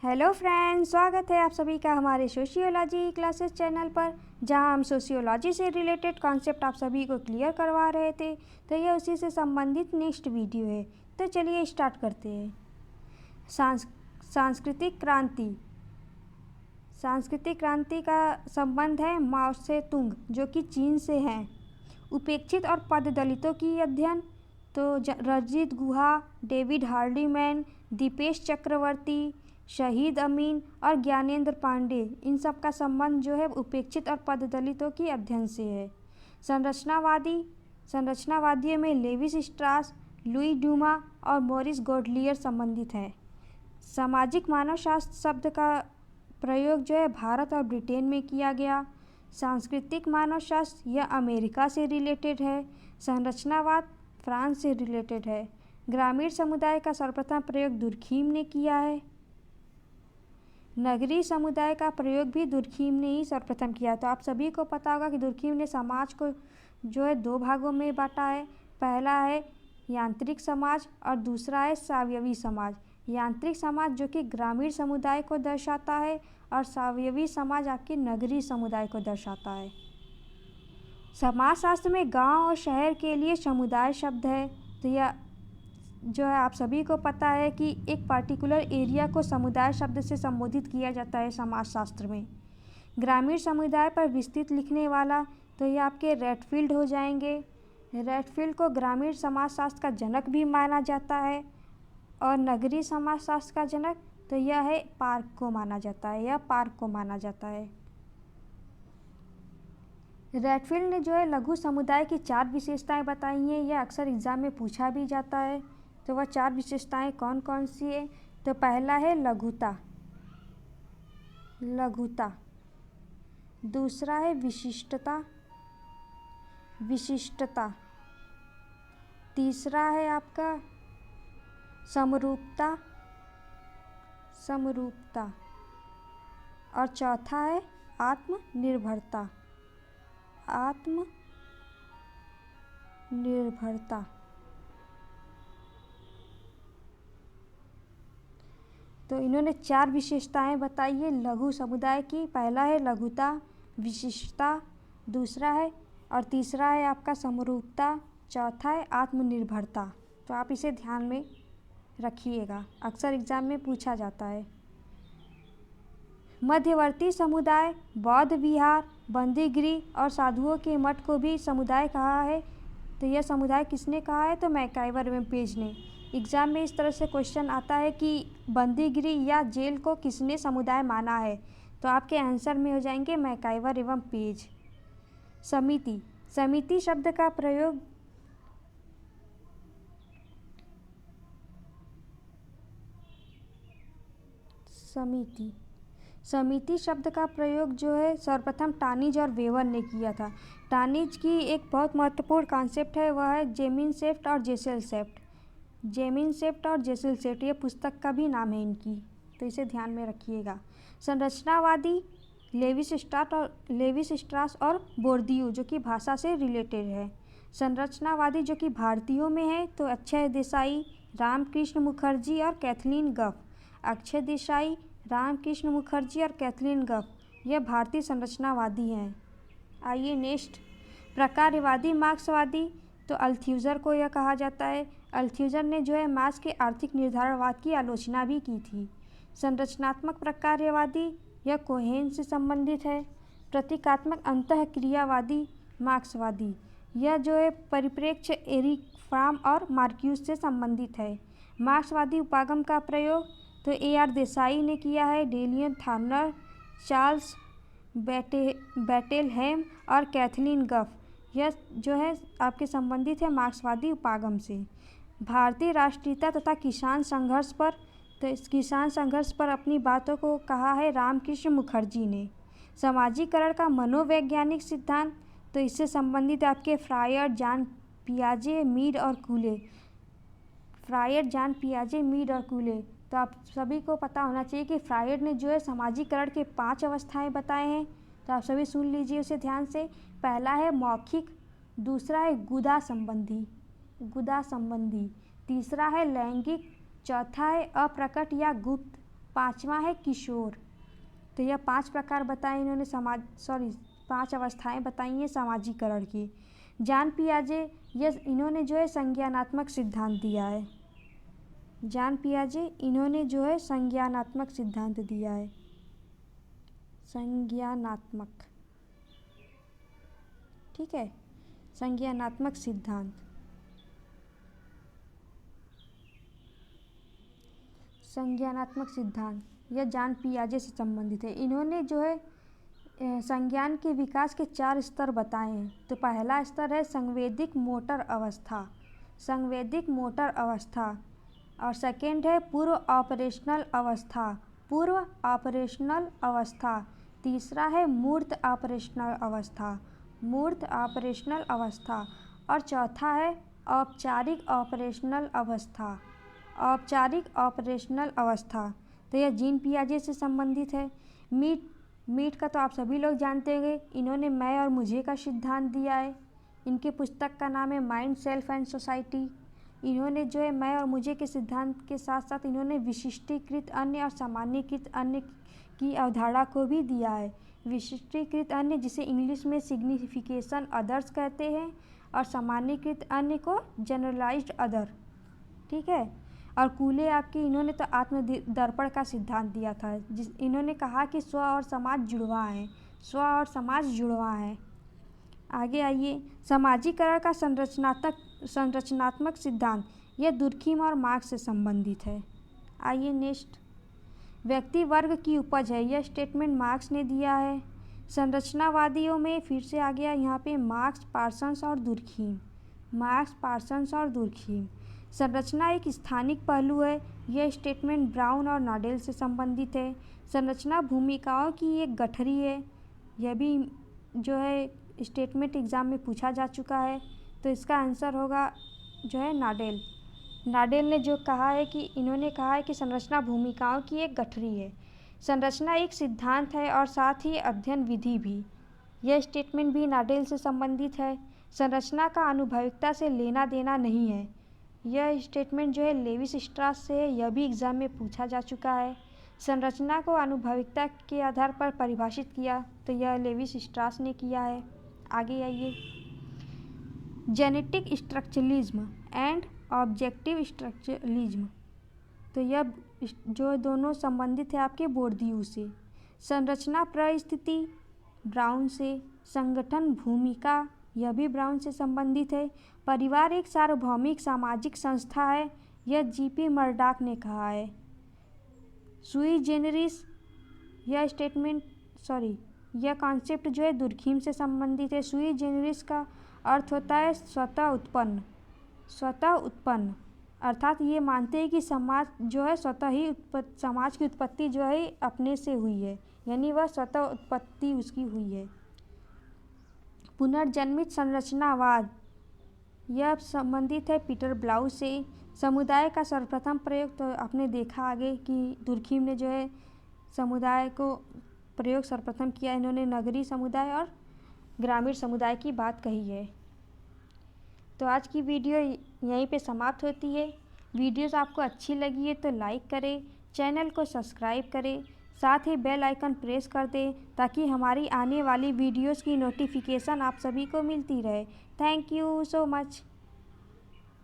Hello friends, स्वागत है आप सभी का हमारे सोशियोलॉजी क्लासेस चैनल पर, जहां हम सोशियोलॉजी से रिलेटेड कॉन्सेप्ट आप सभी को क्लियर करवा रहे थे। तो ये उसी से संबंधित नेक्स्ट वीडियो है। तो चलिए स्टार्ट करते हैं। सांस्कृतिक क्रांति। सांस्कृतिक क्रांति का संबंध है माओ से तुंग, जो कि चीन से हैं। उपेक्षित और पददलितों की अध्ययन, तो रंजीत गुहा, डेविड हार्डीमैन, दीपेश चक्रवर्ती, शहीद अमीन और ज्ञानेंद्र पांडे, इन सब का संबंध जो है उपेक्षित और पददलितों की अध्ययन से है। संरचनावादियों में लेविस स्ट्रास, लुई ड्यूमा और मॉरिस गोडलियर संबंधित हैं। सामाजिक मानवशास्त्र शब्द का प्रयोग जो है भारत और ब्रिटेन में किया गया। सांस्कृतिक मानवशास्त्र यह अमेरिका से रिलेटेड है। संरचनावाद फ्रांस से रिलेटेड है। ग्रामीण समुदाय का सर्वप्रथम प्रयोग दुर्खीम ने किया है। नगरीय समुदाय का प्रयोग भी दुर्खीम ने ही सर्वप्रथम किया। तो आप सभी को पता होगा कि दुर्खीम ने समाज को जो है दो भागों में बांटा है। पहला है यांत्रिक समाज और दूसरा है सावयवी समाज। यांत्रिक समाज जो कि ग्रामीण समुदाय को दर्शाता है और सावयवी समाज आपके नगरीय समुदाय को दर्शाता है। समाजशास्त्र में गांव और शहर के लिए समुदाय शब्द है। तो यह जो है आप सभी को पता है कि एक पार्टिकुलर एरिया को समुदाय शब्द से संबोधित किया जाता है समाजशास्त्र में। ग्रामीण समुदाय पर विस्तृत लिखने वाला, तो ये आपके रेडफील्ड हो जाएंगे। रेडफील्ड को ग्रामीण समाजशास्त्र का जनक भी माना जाता है और नगरीय समाजशास्त्र का जनक, तो यह है पार्क को माना जाता है। यह पार्क को माना जाता है। रेडफील्ड ने जो है लघु समुदाय की 4 विशेषताएं बताई हैं। यह अक्सर एग्जाम में पूछा भी जाता है। तो वह 4 विशेषताएं कौन कौन सी है? तो पहला है लघुता। दूसरा है विशिष्टता। तीसरा है आपका समरूपता और चौथा है आत्मनिर्भरता। तो इन्होंने 4 विशेषताएं बताई है लघु समुदाय की। पहला है लघुता, विशिष्टता, दूसरा है और तीसरा है आपका समरूपता, चौथा है आत्मनिर्भरता। तो आप इसे ध्यान में रखिएगा, अक्सर एग्जाम में पूछा जाता है। मध्यवर्ती समुदाय, बौद्ध विहार, बंदीगृह और साधुओं के मठ को भी समुदाय कहा है। तो यह समुदाय किसने कहा है? तो मैकाइवर एवं पेज ने। एग्जाम में इस तरह से क्वेश्चन आता है कि बंदीगृह या जेल को किसने समुदाय माना है? तो आपके आंसर में हो जाएंगे मैकाइवर एवं पेज। समिति शब्द का प्रयोग समिति शब्द का प्रयोग जो है सर्वप्रथम टानिज और वेवर ने किया था। टानिज की एक बहुत महत्वपूर्ण कॉन्सेप्ट है, वह है जेमिनसेफ्ट और जेसेल सेफ्ट। ये पुस्तक का भी नाम है इनकी, तो इसे ध्यान में रखिएगा। संरचनावादी लेविस स्ट्रास और बोर्दियू, जो कि भाषा से रिलेटेड है। संरचनावादी जो कि भारतीयों में है, तो अक्षय देसाई, रामकृष्ण मुखर्जी और कैथलीन गफ। अक्षय देसाई, रामकृष्ण मुखर्जी और कैथलीन गफ, यह भारतीय संरचनावादी हैं। आइए नेक्स्ट, प्रकार्यवादी मार्क्सवादी, तो अल्थ्यूजर को यह कहा जाता है। अल्थ्यूजर ने जो है मार्क्स के आर्थिक निर्धारणवाद की आलोचना भी की थी। संरचनात्मक प्रकार्यवादी, यह कोहेन से संबंधित है। प्रतीकात्मक अंतःक्रियावादी मार्क्सवादी, यह जो है परिप्रेक्ष्य एरिक फ्राम और मार्क्यूस से संबंधित है। मार्क्सवादी उपागम का प्रयोग तो A.R. देसाई ने किया है। डेलियन थार्नर, चार्ल्स बैटेलहेम और कैथलीन गफ, यह जो है आपके संबंधित है मार्क्सवादी उपागम से। भारतीय राष्ट्रीयता तथा किसान संघर्ष पर, तो इस किसान संघर्ष पर अपनी बातों को कहा है रामकृष्ण मुखर्जी ने। समाजीकरण का मनोवैज्ञानिक सिद्धांत, तो इससे संबंधित आपके फ्रायड, जान पियाजे, मीड और कूले। तो आप सभी को पता होना चाहिए कि फ्रायड ने जो है समाजीकरण के 5 अवस्थाएं बताए हैं। तो आप सभी सुन लीजिए उसे ध्यान से। पहला है मौखिक, दूसरा है गुदा संबंधी, तीसरा है लैंगिक, चौथा है अप्रकट या गुप्त पाँचवा है किशोर। तो यह 5 प्रकार बताए इन्होंने 5 अवस्थाएं बताई हैं सामाजिकरण की। जान पियाजे इन्होंने जो है संज्ञानात्मक सिद्धांत दिया है। जान पियाजे इन्होंने जो है संज्ञानात्मक सिद्धांत दिया है। संज्ञानात्मक, ठीक है, संज्ञानात्मक सिद्धांत। संज्ञानात्मक सिद्धांत यह जान पियाजे से संबंधित है। इन्होंने जो है संज्ञान के विकास के 4 स्तर बताए हैं। तो पहला स्तर है संवेदिक मोटर अवस्था, संवेदिक मोटर अवस्था। और सेकेंड है पूर्व ऑपरेशनल अवस्था, पूर्व ऑपरेशनल अवस्था। तीसरा है मूर्त ऑपरेशनल अवस्था, मूर्त ऑपरेशनल अवस्था। और चौथा है औपचारिक ऑपरेशनल अवस्था, औपचारिक ऑपरेशनल अवस्था। तो यह जीन पियाजे से संबंधित है। मीट का तो आप सभी लोग जानते होंगे। इन्होंने मैं और मुझे का सिद्धांत दिया है। इनकी पुस्तक का नाम है माइंड, सेल्फ एंड सोसाइटी। इन्होंने जो है मैं और मुझे के सिद्धांत के साथ साथ इन्होंने विशिष्टीकृत अन्य और सामान्यीकृत अन्य की अवधारणा को भी दिया है। विशिष्टीकृत अन्य जिसे इंग्लिश में सिग्निफिकेशन अदर्स कहते हैं, और सामान्यीकृत अन्य को जनरलाइज्ड अदर, ठीक है। और कूले आपकी इन्होंने तो आत्म दर्पण का सिद्धांत दिया था। इन्होंने कहा कि स्व और समाज जुड़वा है, स्व और समाज जुड़वा है। आगे आइए, सामाजिकरण का संरचनात्मक सिद्धांत यह दुर्खिम और मार्क्स से संबंधित है। आइए नेक्स्ट, व्यक्ति वर्ग की उपज है, यह स्टेटमेंट मार्क्स ने दिया है। संरचनावादियों में फिर से आ गया यहाँ पे मार्क्स, पार्सन्स और दुर्खिम, मार्क्स, पार्सन्स और दुर्खिम। संरचना एक स्थानिक पहलू है, यह स्टेटमेंट ब्राउन और नाडेल से संबंधित है। संरचना भूमिकाओं की एक गठरी है, यह भी जो है स्टेटमेंट एग्ज़ाम में पूछा जा चुका है। तो इसका आंसर होगा जो है नाडेल। नाडेल ने जो कहा है कि इन्होंने कहा है कि संरचना भूमिकाओं की एक गठरी है। संरचना एक सिद्धांत है और साथ ही अध्ययन विधि भी, यह स्टेटमेंट भी नाडेल से संबंधित है। संरचना का अनुभविकता से लेना देना नहीं है, यह स्टेटमेंट जो है लेविस स्ट्रास से है, यह भी एग्ज़ाम में पूछा जा चुका है। संरचना को अनुभविकता के आधार पर परिभाषित किया, तो यह लेविस स्ट्रास ने किया है। आगे आइए, genetic structuralism and objective structuralism. तो यह जो दोनों संबंधित है आपके बोर्दियू से। संरचना परिस्थिति ब्राउन से। संगठन भूमिका यह भी ब्राउन से संबंधित है। परिवार एक सार्वभौमिक सामाजिक संस्था है, यह जीपी मर्डॉक ने कहा है। सुई जेनरिस यह यह कॉन्सेप्ट जो है दुर्खिम से संबंधित है। सुई जेनरिस का अर्थ होता है स्वतः उत्पन्न, स्वतः उत्पन्न, अर्थात ये मानते हैं कि समाज जो है स्वतः ही समाज की उत्पत्ति जो है अपने से हुई है, यानी वह स्वतः उत्पत्ति उसकी हुई है। पुनर्जन्मित संरचनावाद यह संबंधित है पीटर ब्लाउ से। समुदाय का सर्वप्रथम प्रयोग, तो आपने देखा आगे कि दुर्खिम ने जो है समुदाय को प्रयोग सर्वप्रथम किया। इन्होंने नगरीय समुदाय और ग्रामीण समुदाय की बात कही है। तो आज की वीडियो यहीं पे समाप्त होती है। वीडियोस आपको अच्छी लगी है तो लाइक करें, चैनल को सब्सक्राइब करें, साथ ही बेल आइकन प्रेस कर दें ताकि हमारी आने वाली वीडियोस की नोटिफिकेशन आप सभी को मिलती रहे। Thank you so much.